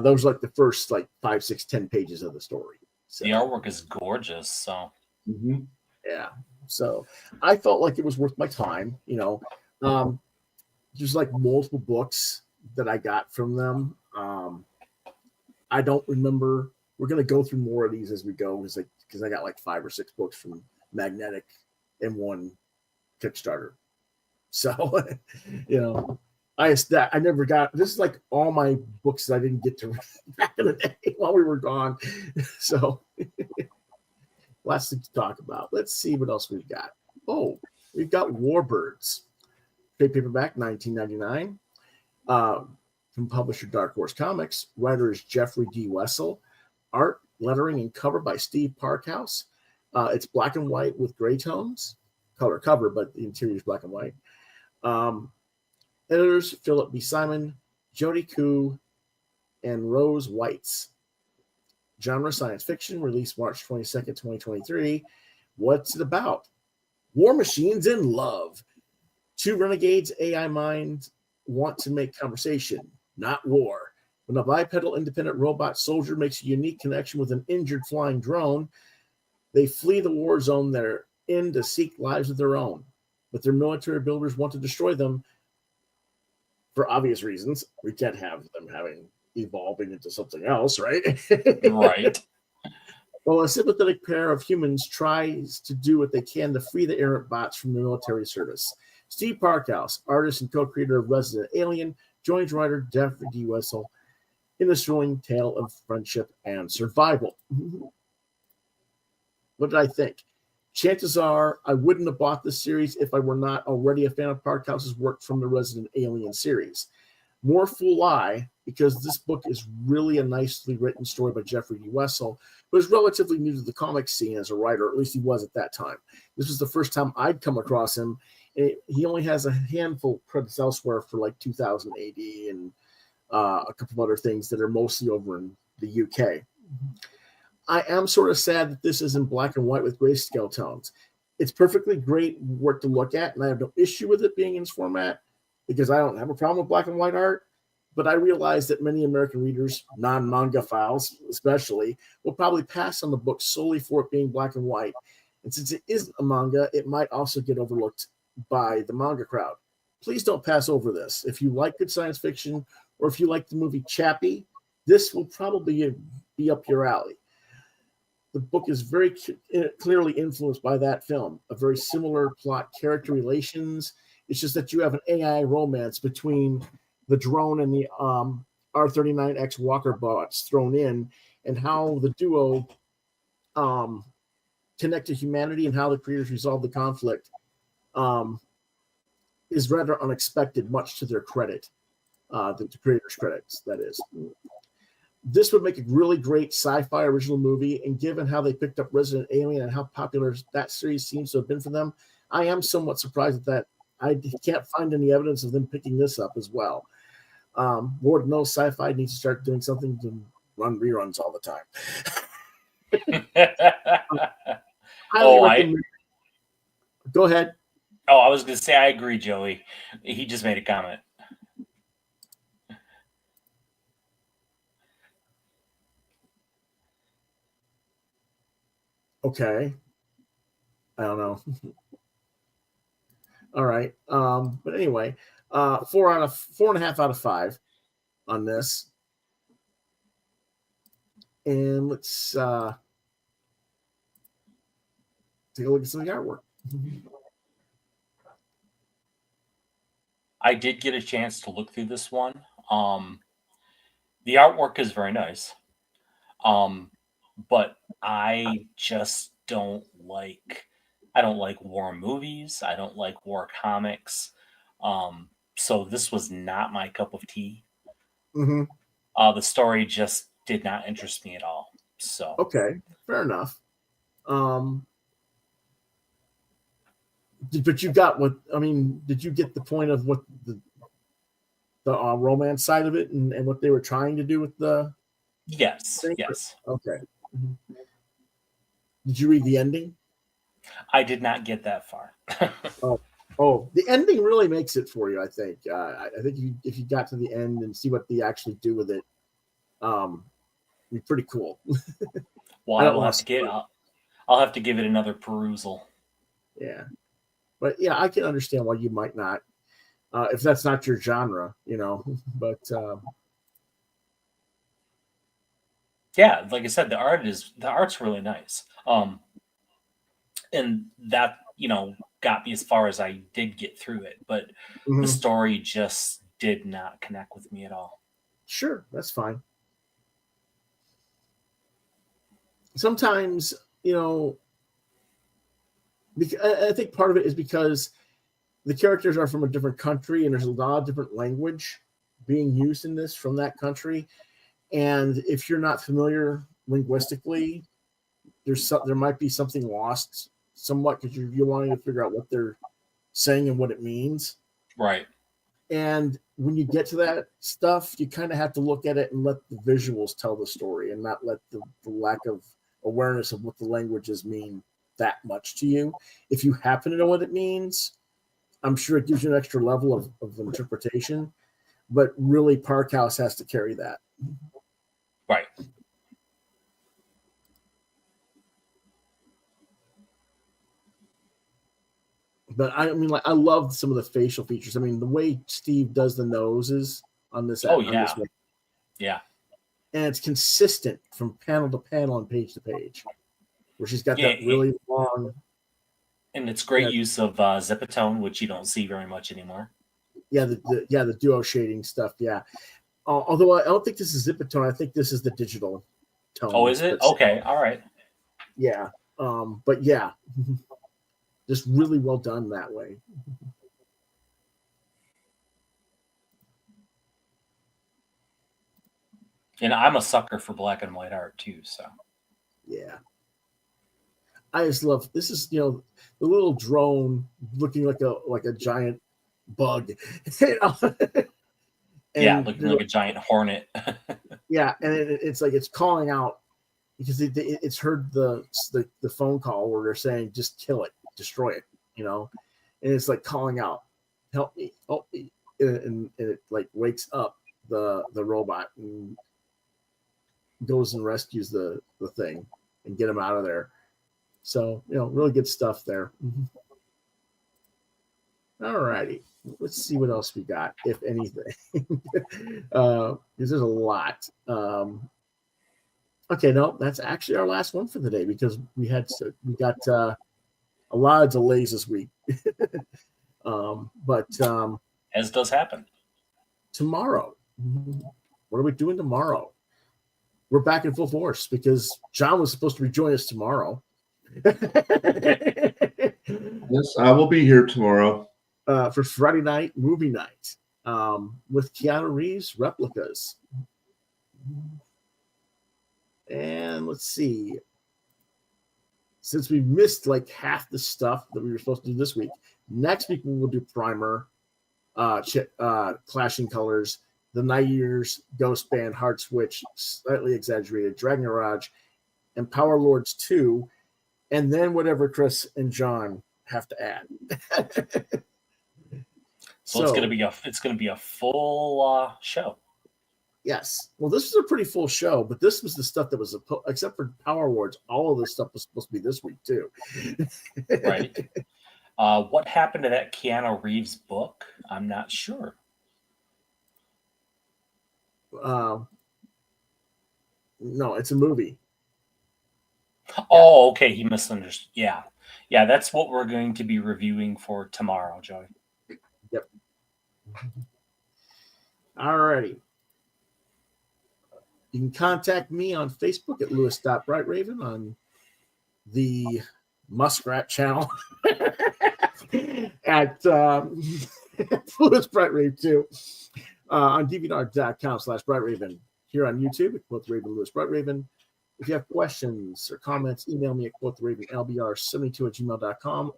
A: those are like the first 5, 6, 10 pages of the story. So,
B: the artwork is gorgeous. So.
A: Mm-hmm. Yeah. So I felt like it was worth my time. There's multiple books that I got from them. I don't remember. We're going to go through more of these as we go because I got 5 or 6 books from Magnetic and one Kickstarter. So, I never got, this is all my books that I didn't get to read back in the day while we were gone. So lots to talk about. Let's see what else we've got. Oh, we've got Warbirds. Trade paperback, $19.99. From publisher Dark Horse Comics. Writer is Jeffrey D. Wessel. Art, lettering, and cover by Steve Parkhouse. It's black and white with gray tones. Color cover, but the interior is black and white. Editors, Philip B. Simon, Jody Koo, and Rose Weitz. Genre science fiction, released March 22nd, 2023. What's it about? War machines in love. 2 renegades AI minds want to make conversation, not war. When a bipedal independent robot soldier makes a unique connection with an injured flying drone, they flee the war zone they're in to seek lives of their own. But their military builders want to destroy them for obvious reasons. We can't have them evolving into something else, right?
B: Right.
A: Well, a sympathetic pair of humans tries to do what they can to free the errant bots from the military service. Steve Parkhouse, artist and co-creator of Resident Alien, joins writer Jeffrey D. Wessel in this thrilling tale of friendship and survival. What did I think? Chances are I wouldn't have bought this series if I were not already a fan of Parkhouse's work from the Resident Alien series. More fool I, because this book is really a nicely written story by Jeffrey D. Wessel, who is relatively new to the comic scene as a writer, or at least he was at that time. This was the first time I'd come across him. He only has a handful of credits elsewhere for 2000 AD and a couple of other things that are mostly over in the UK. I am sort of sad that this is in black and white with grayscale tones. It's perfectly great work to look at, and I have no issue with it being in this format because I don't have a problem with black and white art. But I realize that many American readers, non-manga files especially, will probably pass on the book solely for it being black and white. And since it isn't a manga, it might also get overlooked by the manga crowd. Please don't pass over this. If you like good science fiction, or if you like the movie Chappie, this will probably be up your alley. The book is very clearly influenced by that film. A very similar plot, character relations. It's just that you have an AI romance between the drone and the R39X Walker bots thrown in, and how the duo connect to humanity and how the creators resolve the conflict is rather unexpected, much to their credit, the creators' credits, that is. This would make a really great sci-fi original movie, and given how they picked up Resident Alien and how popular that series seems to have been for them, I am somewhat surprised that I can't find any evidence of them picking this up as well. Lord knows Sci-Fi needs to start doing something to run reruns all the time. Highly recommend. Go ahead.
B: Oh, I was going to say I agree, Joey. He just made a comment.
A: Okay. I don't know. All right. But anyway, 4.5 out of 5 on this. And let's take a look at some of the artwork.
B: I did get a chance to look through this one. The artwork is very nice. But I just don't like war movies. I don't like war comics. So this was not my cup of tea.
A: Mm-hmm.
B: The story just did not interest me at all. So
A: okay, fair enough. But you got what I mean. Did you get the point of what the romance side of it and what they were trying to do with the?
B: Yes.
A: thing?
B: Yes.
A: Okay. Mm-hmm. Did you read the ending?
B: I did not get that far.
A: Oh, the ending really makes it for you. I think. I think if you got to the end and see what they actually do with it, it'd be pretty cool.
B: Well, I'll have to give it another perusal.
A: Yeah, but yeah, I can understand why you might not, if that's not your genre, But
B: yeah, like I said, the art's really nice. And that got me as far as I did get through it, but
A: mm-hmm.
B: the story just did not connect with me at all.
A: Sure, that's fine. Sometimes, I think part of it is because the characters are from a different country and there's a lot of different language being used in this from that country. And if you're not familiar linguistically, there might be something lost somewhat because you're wanting to figure out what they're saying and what it means.
B: Right.
A: And when you get to that stuff, you kind of have to look at it and let the visuals tell the story and not let the lack of awareness of what the languages mean that much to you. If you happen to know what it means, I'm sure it gives you an extra level of interpretation, but really Parkhouse has to carry that.
B: Right.
A: But I mean, like, I love some of the facial features. I mean, the way Steve does the noses on this.
B: Oh,
A: on
B: yeah.
A: this one.
B: Yeah.
A: And it's consistent from panel to panel and page to page, where she's got that really long.
B: And it's great use of Zipatone, which you don't see very much anymore.
A: Yeah, the duo shading stuff. Yeah. Although I don't think this is Zipatone, I think this is the digital tone.
B: Oh, is it? Okay, all right.
A: Yeah. But yeah. Just really well done that way.
B: And I'm a sucker for black and white art too, so.
A: Yeah. I just love this is the little drone looking like a giant bug.
B: Yeah, looking like a giant hornet.
A: Yeah, and it's like it's calling out because it's heard the phone call where they're saying just kill it, destroy it, and it's like calling out, help me, and it like wakes up the robot and goes and rescues the thing and get him out of there. So really good stuff there. All righty, let's see what else we got, if anything, because there's a lot. Okay, no, that's actually our last one for the day because we got a lot of delays this week. But
B: as does happen.
A: Tomorrow, what are we doing tomorrow? We're back in full force because John was supposed to rejoin us tomorrow.
C: Yes, I will be here tomorrow
A: for Friday night movie night with Keanu Reeves replicas. And let's see. Since we missed like half the stuff that we were supposed to do this week, Next week we will do Primer, Clashing Colors, The Night Eaters, Ghost Band, Heart Switch, Slightly Exaggerated, Dragon Garage, and Power Lords 2, and then whatever Chris and John have to add.
B: So it's gonna be a full show.
A: Yes. Well, this was a pretty full show, but this was the stuff that was except for Power Lords. All of this stuff was supposed to be this week too.
B: Right. What happened to that Keanu Reeves book? I'm not sure.
A: No, it's a movie.
B: Oh, okay. He misunderstood. Yeah. Yeah, that's what we're going to be reviewing for tomorrow, Joey.
A: Yep. All righty. You can contact me on Facebook at Lewis.BrightRaven, on the Muskrat channel at Lewis BrightRaven too, on DeviantArt.com/BrightRaven. Here on YouTube at Quoth Raven Lewis BrightRaven. If you have questions or comments, email me at quothravenlbr72@gmail.com.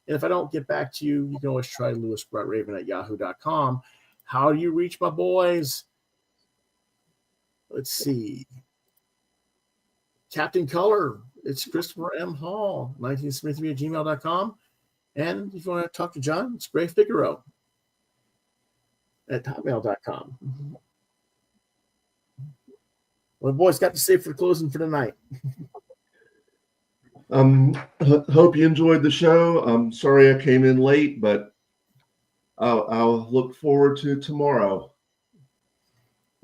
A: And if I don't get back to you, you can always try lewisbrightraven@yahoo.com. How do you reach my boys? Let's see. Captain Color, it's Christopher M. Hall, 1973@gmail.com. And if you want to talk to John, it's Gray Figaro at hotmail.com. Well, the boys got to say for the closing for tonight.
C: Hope you enjoyed the show. I'm sorry I came in late, but I'll look forward to tomorrow.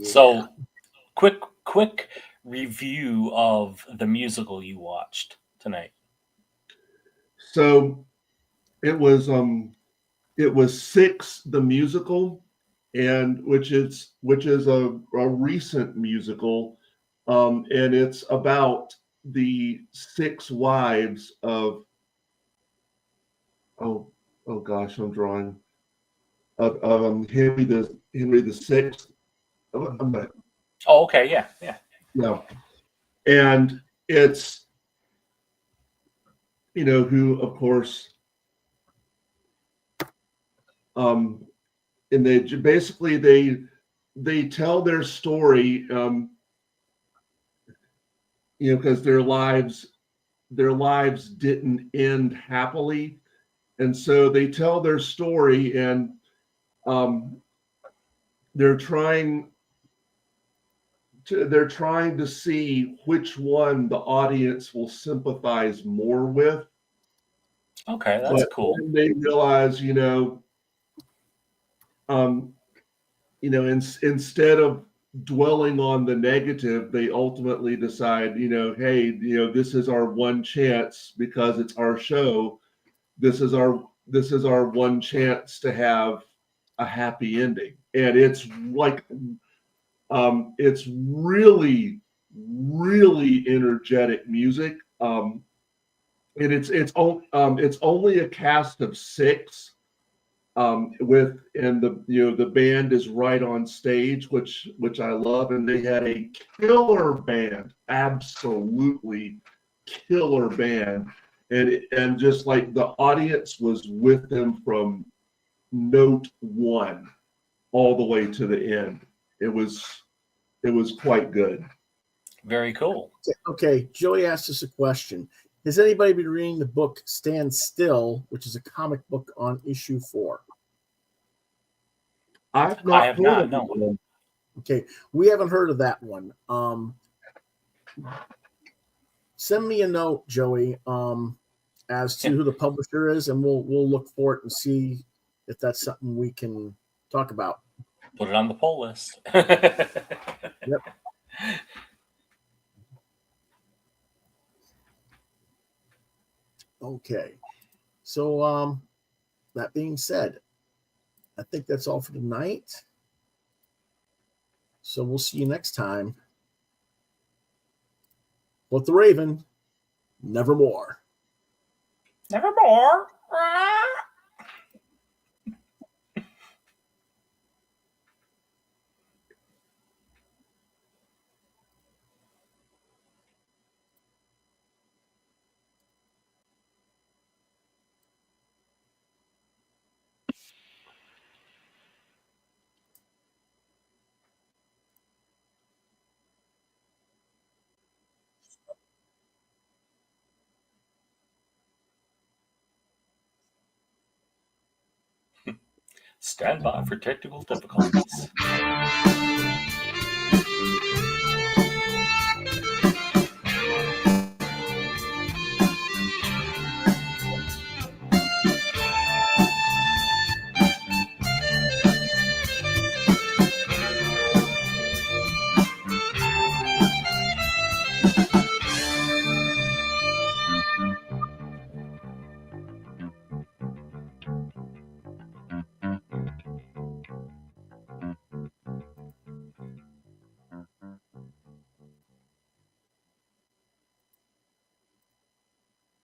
B: So, quick review of the musical you watched tonight.
C: So it was Six the musical, and which is a recent musical, and it's about the six wives of oh gosh, I'm drawing of Henry the Sixth.
B: Oh, okay, yeah.
C: And it's, who, of course, and they basically they tell their story, because their lives didn't end happily, and so they tell their story, and they're trying to see which one the audience will sympathize more with.
B: Okay, that's cool.
C: They realize, instead of dwelling on the negative, they ultimately decide, hey, this is our one chance because it's our show. This is our one chance to have a happy ending, and it's like, it's really, really energetic music. And it's only a cast of six. And the band is right on stage, which I love, and they had a killer band, absolutely killer band, and just like the audience was with them from note one all the way to the end. It was quite good.
B: Very cool.
A: Okay, Joey asked us a question. Has anybody been reading the book Stand Still, which is a comic book on issue 4?
C: I have not. No.
A: Okay, we haven't heard of that one. Send me a note, Joey, as to who the publisher is, and we'll look for it and see if that's something we can talk about.
B: Put it on the poll list.
A: Yep. Okay. So that being said, I think that's all for tonight. So we'll see you next time. Quoth the Raven, nevermore.
B: Nevermore. Stand by for technical difficulties.